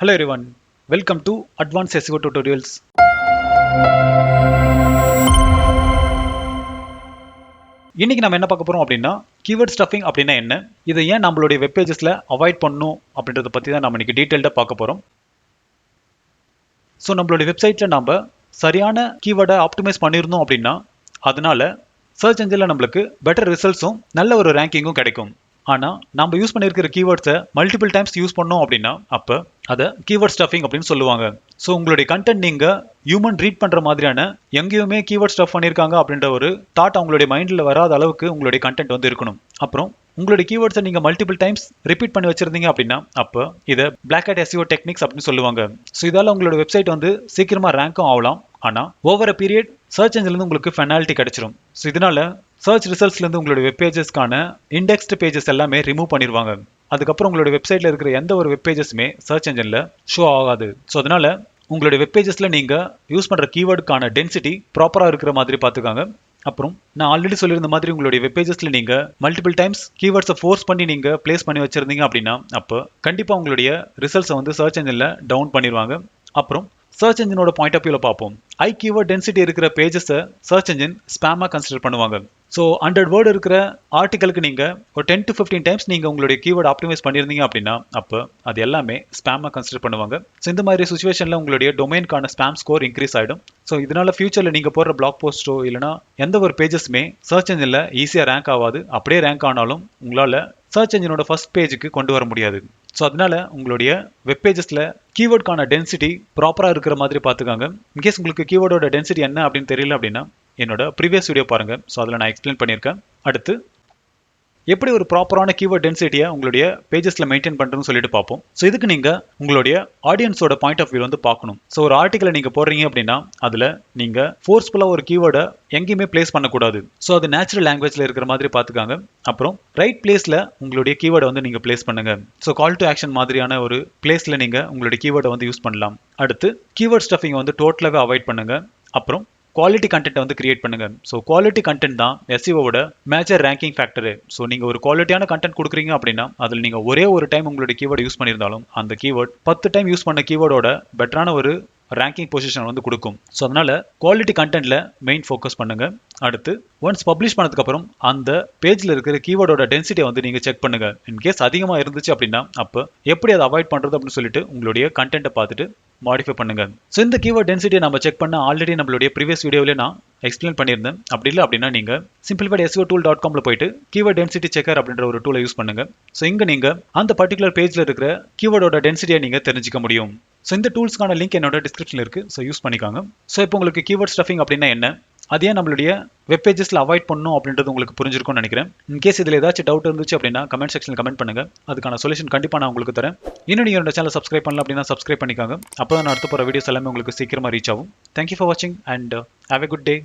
Hello everyone, welcome to Advanced SEO Tutorials. இன்னைக்கு நம்ம என்ன பார்க்க போறோம் அப்படின்னா keyword stuffing அப்படின்னா என்ன, இதை ஏன் நம்மளுடைய வெப் பேஜஸ்ல அவாய்ட் பண்ணணும் அப்படின்றத பத்தி தான் நம்ம இன்னைக்கு டீடைல்டா பார்க்க போறோம். ஸோ நம்மளுடைய வெப்சைட்ல நம்ம சரியான கீவேர்டை ஆப்டிமைஸ் பண்ணியிருந்தோம் அப்படின்னா அதனால சர்ச் என்ஜின்ல நம்மளுக்கு பெட்டர் ரிசல்ட்ஸும் நல்ல ஒரு ரேங்கிங்கும் கிடைக்கும். ஆனால் நம்ம யூஸ் பண்ணியிருக்கிற கீவேர்ட்ஸை மல்டிபிள் டைம்ஸ் யூஸ் பண்ணோம் அப்படின்னா அப்போ அதை கீவேர்ட் ஸ்டஃபிங் அப்படின்னு சொல்லுவாங்க. ஸோ உங்களுடைய கண்டென்ட் நீங்கள் ஹியூமன் ரீட் பண்ணுற மாதிரியான எங்கேயுமே கீவேர்ட் ஸ்டஃப் பண்ணியிருக்காங்க அப்படின்ற ஒரு தாட் அவங்களுடைய மைண்டில் வராத அளவுக்கு உங்களுடைய கண்டென்ட் வந்து இருக்கணும். அப்புறம் உங்களுடைய கீவேர்ட்ஸை நீங்கள் மல்டிபிள் டைம்ஸ் ரிப்பீட் பண்ணி வச்சிருந்தீங்க அப்படின்னா அப்போ இதை பிளாக் ஹேட் SEO டெக்னிக்ஸ் அப்படின்னு சொல்லுவாங்க. ஸோ இதால் உங்களோட வெப்சைட் வந்து சீக்கிரமாக ரேங்கும் ஆகலாம். ஆனால் ஓவர் அ பீரியட் சர்ச் என்ஜின்லேருந்து உங்களுக்கு பெனால்ட்டி கிடைச்சிரும். ஸோ இதனால சர்ச் ரிசல்ட்ஸ்லேருந்து உங்களுடைய வெப் பேஜஸ்க்கான இண்டெக்ஸ்டு பேஜஸ் எல்லாமே ரிமூவ் பண்ணிடுவாங்க. அதுக்கப்புறம் உங்களுடைய வெப்சைட்டில் இருக்கிற எந்த ஒரு வெப் பேஜஸுமே சர்ச் என்ஜினில் ஷோ ஆகாது. ஸோ அதனால உங்களுடைய வெப் பேஜஸில் நீங்கள் யூஸ் பண்ணுற கீவேர்டுக்கான டென்சிட்டி ப்ராப்பராக இருக்கிற மாதிரி பார்த்துக்காங்க. அப்புறம் நான் ஆல்ரெடி சொல்லியிருந்த மாதிரி உங்களுடைய வெப் பேஜஸில் நீங்கள் மல்டிபிள் டைம்ஸ் கீவேர்ட்ஸை ஃபோர்ஸ் பண்ணி நீங்கள் பிளேஸ் பண்ணி வச்சிருந்தீங்க அப்படின்னா அப்போ கண்டிப்பாக உங்களுடைய ரிசல்ட்ஸை வந்து சர்ச் என்ஜினில் டவுன் பண்ணிடுவாங்க. அப்புறம் சர்ச் என்ஜினோட பாயிண்ட் ஆஃப் வியூவில் பார்ப்போம். ஹை கீவேர்ட் டென்சிட்டி இருக்கிற பேஜஸை சர்ச் என்ஜின் ஸ்பேமாக கன்சிடர் பண்ணுவாங்க. ஸோ 100 வேர்டு இருக்கிற ஆர்டிக்கலுக்கு நீங்கள் ஒரு 10 to 15 டைம்ஸ் நீங்கள் உங்களுடைய கீவேர்ட் ஆப்டிமைஸ் பண்ணியிருந்தீங்க அப்படின்னா அப்போ அது எல்லாமே ஸ்பேமாக கன்சிடர் பண்ணுவாங்க. ஸோ இந்த மாதிரி சுச்சுவேஷனில் உங்களுடைய டொமைனுக்கான ஸ்பேம் ஸ்கோர் இன்க்ரீஸ் ஆகிடும். ஸோ இதனால ஃபியூச்சரில் நீங்கள் போடுற பிளாக் போஸ்ட்டோ இல்லைனா எந்த ஒரு பேஜஸுமே சர்ச் என்ஜினில் ஈஸியாக ரேங்க் ஆகாது. அப்படியே ரேங்க் ஆனாலும் உங்களால் சர்ச் என்ஜினோட ஃபர்ஸ்ட் பேஜுக்கு கொண்டு வர முடியாது. ஸோ அதனால உங்களுடைய வெப் பேஜஸில் கீவேர்டுக்கான டென்சிட்டி ப்ராப்பராக இருக்கிற மாதிரி பார்த்துக்காங்க. இன்கேஸ் உங்களுக்கு கீவேர்டோட டென்சிட்டி என்ன அப்படின்னு தெரியல அப்படின்னா என்னோட ப்ரீவியஸ் வீடியோ பாருங்க. ஸோ அதில் நான் எக்ஸ்பிளைன் பண்ணியிருக்கேன். அடுத்து எப்படி ஒரு ப்ராப்பரான கீவேர்ட் டென்சிட்டியை உங்களுடைய பேஜஸில் மெயின்டைன் பண்ணுறதுன்னு சொல்லிட்டு பார்ப்போம். ஸோ இதுக்கு நீங்கள் உங்களுடைய ஆடியன்ஸோட பாயிண்ட் ஆஃப் வியூ வந்து பார்க்கணும். ஸோ ஒரு ஆர்டிக்கலை நீங்கள் போடுறீங்க அப்படின்னா அதில் நீங்கள் ஃபோர்ஸ்ஃபுல்லாக ஒரு கீவேர்டை எங்கேயுமே பிளேஸ் பண்ணக்கூடாது. ஸோ அது நேச்சுரல் லாங்குவேஜில் இருக்கிற மாதிரி பார்த்துக்காங்க. அப்புறம் ரைட் பிளேஸில் உங்களுடைய கீவேர்டை வந்து நீங்கள் பிளேஸ் பண்ணுங்க. ஸோ கால் டு ஆக்ஷன் மாதிரியான ஒரு பிளேஸில் நீங்கள் உங்களுடைய கீவேர்டை வந்து யூஸ் பண்ணலாம். அடுத்து கீவேர்ட் ஸ்டஃபிங் வந்து டோட்டலாகவே அவாய்ட் பண்ணுங்க. அப்புறம் குவாலிட்டி கண்டென்ட் வந்து கிரியேட் பண்ணுங்க. ஸோ குவாலிட்டி கண்டென்ட் தான் SEOவோட மேஜர் ரேங்கிங் ஃபேக்டரு. ஸோ நீங்கள் ஒரு குவாலிட்டியான கண்டென்ட் கொடுக்குறீங்க அப்படின்னா அதில் நீங்கள் ஒரே ஒரு டைம் உங்களுடைய கீவேர்டு யூஸ் பண்ணியிருந்தாலும் அந்த கீவேர்ட் 10 டைம் யூஸ் பண்ண கீவேர்டோட பெட்டரான ஒரு ரேங்கிங் பொசிஷன் வந்து கொடுக்கும். ஸோ அதனால குவாலிட்டி கண்டென்ட்ல மெயின் ஃபோக்கஸ் பண்ணுங்க. அடுத்து ஒன்ஸ் பப்ளிஷ் பண்ணதுக்கப்புறம் அந்த பேஜில் இருக்கிற கீவேர்டோட டென்சிட்டியை வந்து நீங்கள் செக் பண்ணுங்க. இன்கேஸ் அதிகமாக இருந்துச்சு அப்படின்னா அப்போ எப்படி அதை அவாய்ட் பண்ணுறது அப்படின்னு சொல்லிட்டு உங்களுடைய கண்டென்ட்டை பார்த்துட்டு மாடிஃபை பண்ணுங்க. ஸோ இந்த கீவேர்ட் டென்சிட்டியை நம்ம செக் பண்ண ஆல்ரெடி நம்மளுடைய ப்ரீவியஸ் வீடியோவில் நான் எக்ஸ்பிளைன் பண்ணியிருந்தேன். அப்படி இல்லை அப்படின்னா நீங்கள் simplified SEO போயிட்டு கீவேர்ட் டென்சிட்டி செக்கர் அப்படின்ற ஒரு டூலை யூஸ் பண்ணுங்க. ஸோ இங்கே நீங்கள் அந்த பர்டிகுலர் பேஜில் இருக்கிற கீவேர்டோட டென்சிட்டியை நீங்கள் தெரிஞ்சிக்க முடியும். ஸோ இந்த டூல்ஸ்க்கான லிங்க் என்னோட டிஸ்கிரிப்ஷனில் இருக்குது. ஸோ யூஸ் பண்ணிக்காங்க. ஸோ இப்போ உங்களுக்கு கீவேர்ட் ஸ்டஃபிங் அப்படின்னா என்ன, அதே நம்மளுடைய வெப் பேஜஸில் அவாய்ட் பண்ணணும் அப்படின்றது உங்களுக்கு புரிஞ்சிருக்கும்னு நினைக்கிறேன். இன்கேஸ் இதில் ஏதாச்சும் டவுட் இருந்துச்சு அப்படின்னா கமெண்ட் செக்ஷனில் கமெண்ட் பண்ணுங்க. அதுக்கான சொல்யூஷன் கண்டிப்பாக நான் உங்களுக்கு தரேன். இன்னும் நீங்கள் என்னோட சேனல் சப்ஸ்கிரைப் பண்ணல அப்படின்னா சப்ஸ்கிரைப் பண்ணிக்காங்க. அப்போ தான் நான் அடுத்த போகிற வீடியோஸ் எல்லாமே உங்களுக்கு சீக்கிரமாக ரீச் ஆகும். தேங்க்யூ ஃபார் வாட்சிங் and have a good day.